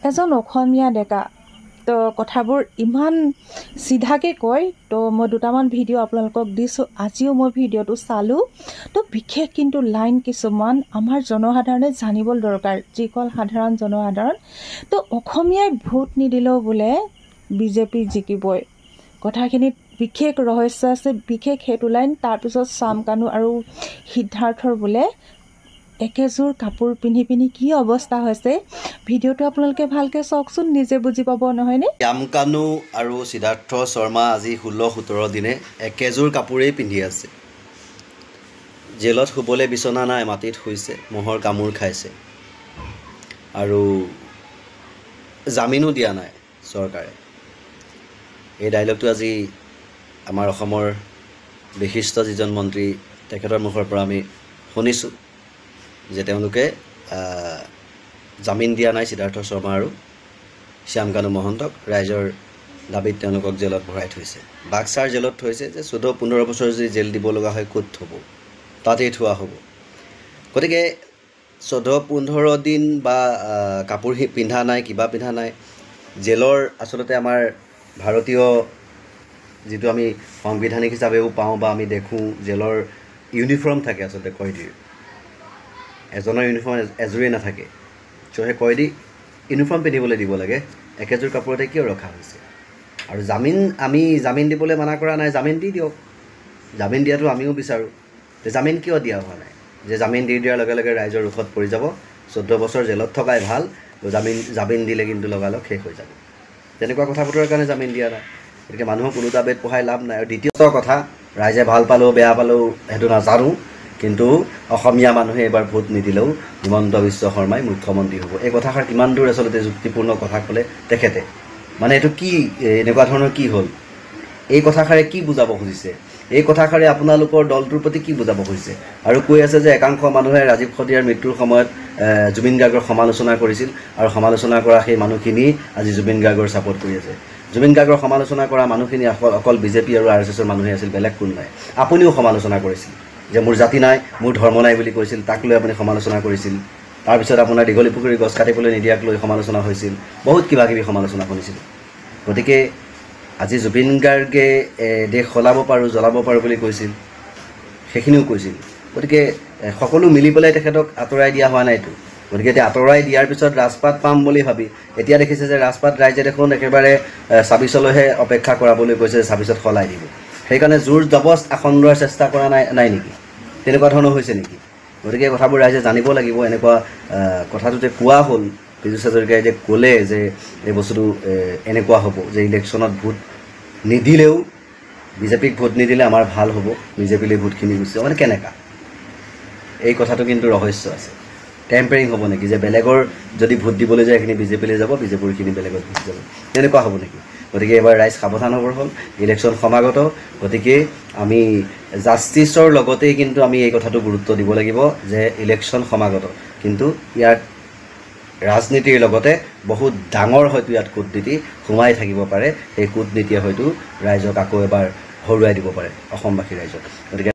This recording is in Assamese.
এজন অসমীয়া ডেকা তো কথাবোৰ ইমান সিধাকে কয় তো মই দুটামান ভিডিঅ' আপোনালোকক দিছোঁ আজিও মই ভিডিঅ'টো চালোঁ তো বিশেষ কিন্তু লাইন কিছুমান আমাৰ জনসাধাৰণে জানিব দৰকাৰ যিকল সাধাৰণ জনসাধাৰণ তো অসমীয়াই ভোট নিদিলেও বোলে বিজেপি জিকিবই কথাখিনিত বিশেষ ৰহস্য আছে বিশেষ হেতু লাইন তাৰপিছত চাম কানু আৰু সিদ্ধাৰ্থৰ বোলে একেজোৰ কাপোৰ পিন্ধি পিন্ধি কি অৱস্থা হৈছে ভিডিঅ'টো আপোনালোকে ভালকৈ চাওকচোন নিজে বুজি পাব নহয়নে শ্যাম কানু আৰু সিদ্ধাৰ্থ শৰ্মা আজি 16-17 দিনে একেজোৰ কাপোৰেই পিন্ধি আছে জেলত শুবলৈ বিচনা নাই মাটিত শুইছে মহৰ কামোৰ খাইছে আৰু জামিনো দিয়া নাই চৰকাৰে এই ডায়লগটো আজি আমাৰ অসমৰ বিশিষ্ট যিজন মন্ত্ৰী তেখেতৰ মুখৰ পৰা আমি শুনিছোঁ যে তেওঁলোকে জামিন দিয়া নাই সিদ্ধাৰ্থ শৰ্মা আৰু শ্যাম কানু মহন্তক ৰাইজৰ দাবীত তেওঁলোকক জেলত ভৰাই থৈছে বাক্সাৰ জেলত থৈছে যে 14-15 বছৰ যদি জেল দিব লগা হয় ক'ত থ'ব তাতেই থোৱা হ'ব গতিকে 14-15 দিন বা কাপোৰ পিন্ধা নাই কিবা পিন্ধা নাই জেলৰ আচলতে আমাৰ ভাৰতীয় যিটো আমি সাংবিধানিক হিচাপেও পাওঁ বা আমি দেখোঁ জেলৰ ইউনিফৰ্ম থাকে আচলতে কয়দীৰ এজনৰ ইউনিফৰ্ম এযোৰেই নাথাকে চ' সেই কয়দী ইউনিফৰ্ম পিন্ধিবলৈ দিব লাগে একেজোৰ কাপোৰতে কিয় ৰখা হৈছে আৰু আমি জামিন দিবলৈ মানা কৰা নাই জামিন দি দিয়ক জামিন দিয়াটো আমিও বিচাৰোঁ যে জামিন কিয় দিয়া হোৱা নাই যে জামিন দি দিয়াৰ লগে লগে ৰাইজৰ ৰোষত পৰি যাব 14 বছৰ জেলত থকাই ভাল জামিন দিলে কিন্তু লগালগ শেষ হৈ যাব তেনেকুৱা কথা বতৰাৰ কাৰণে জামিন দিয়া নাই গতিকে মানুহক ওলোটা বেদ পঢ়াই লাভ নাই আৰু দ্বিতীয় কথা ৰাইজে ভাল পালেও বেয়া পালেও সেইটো নাজানো কিন্তু অসমীয়া মানুহে এবাৰ ভোট নিদিলেও হিমন্ত বিশ্ব শৰ্মাই মুখ্যমন্ত্ৰী হ'ব এই কথাষাৰ কিমান দূৰ আচলতে যুক্তিপূৰ্ণ কথা ক'লে তেখেতে মানে এইটো কি এনেকুৱা ধৰণৰ কি হ'ল এই কথাষাৰে কি বুজাব খুজিছে এই কথাষাৰে আপোনালোকৰ দলটোৰ প্ৰতি কি বুজাব খুজিছে আৰু কৈ আছে যে একাংশ মানুহে ৰাজীৱ খদিয়াৰ মৃত্যুৰ সময়ত জুবিন গাৰ্গৰ সমালোচনা কৰিছিল আৰু সমালোচনা কৰা সেই মানুহখিনি আজি জুবিন গাৰ্গৰ ছাপোৰ্ট কৰি আছে জুবিন গাৰ্গৰ সমালোচনা কৰা মানুহখিনি অকল বিজেপি আৰু RSSৰ মানুহে আছিল বেলেগ কোন নাই আপুনিও সমালোচনা কৰিছিল যে মোৰ জাতি নাই মোৰ ধৰ্ম নাই বুলি কৈছিল তাক লৈ আপুনি সমালোচনা কৰিছিল তাৰপিছত আপোনাৰ দীঘলী পুখুৰী গছ কাটিবলৈ নিদিয়াক লৈ সমালোচনা হৈছিল বহুত কিবা কিবি সমালোচনা কৰিছিল গতিকে আজি জুবিন গাৰ্গে দেশ সলাব পাৰোঁ জ্বলাব পাৰোঁ বুলি কৈছিল সেইখিনিও কৈছিল গতিকে সকলো মিলি পেলাই তেখেতক আঁতৰাই দিয়া হোৱা নাইতো গতিকে এতিয়া আঁতৰাই দিয়াৰ পিছত ৰাজপাত পাম বুলি ভাবি এতিয়া দেখিছে যে ৰাজপাত ৰাইজে দেখোন একেবাৰে 26লৈহে অপেক্ষা কৰাবলৈ কৈছে 26ত সলাই দিব সেইকাৰণে জোৰ জবস্ত আসন লোৱাৰ চেষ্টা কৰা নাই নেকি তেনেকুৱা ধৰণৰ হৈছে নেকি গতিকে কথাবোৰ ৰাইজে জানিব লাগিব এনেকুৱা কথাটো যে কোৱা হ'ল পীযুষ হাজৰিকাই যে ক'লে যে এই বস্তুটো এনেকুৱা হ'ব যে ইলেকশ্যনত ভোট নিদিলেও বিজেপিক ভোট নিদিলে আমাৰ ভাল হ'ব বিজেপিলৈ ভোটখিনি গুচি যাব মানে কেনেকুৱা এই কথাটো কিন্তু ৰহস্য আছে টেম্পাৰিং হ'ব নেকি যে বেলেগৰ যদি ভোট দিবলৈ যায় এইখিনি বিজেপিলৈ যাব বিজেপিৰখিনি বেলেগত ভোট যাব তেনেকুৱা হ'ব নেকি গতিকে এবাৰ ৰাইজ সাৱধান হ'বৰ হ'ল ইলেকশ্যন সমাগত গতিকে আমি জাষ্টিছৰ লগতেই কিন্তু আমি এই কথাটো গুৰুত্ব দিব লাগিব যে ইলেকশ্যন সমাগত কিন্তু ইয়াত ৰাজনীতিৰ লগতে বহুত ডাঙৰ হয়তো ইয়াত কূটনীতি সোমাই থাকিব পাৰে এই কূটনীতিয়ে হয়তো ৰাইজক আকৌ এবাৰ হৰুৱাই দিব পাৰে অসমবাসী ৰাইজক গতিকে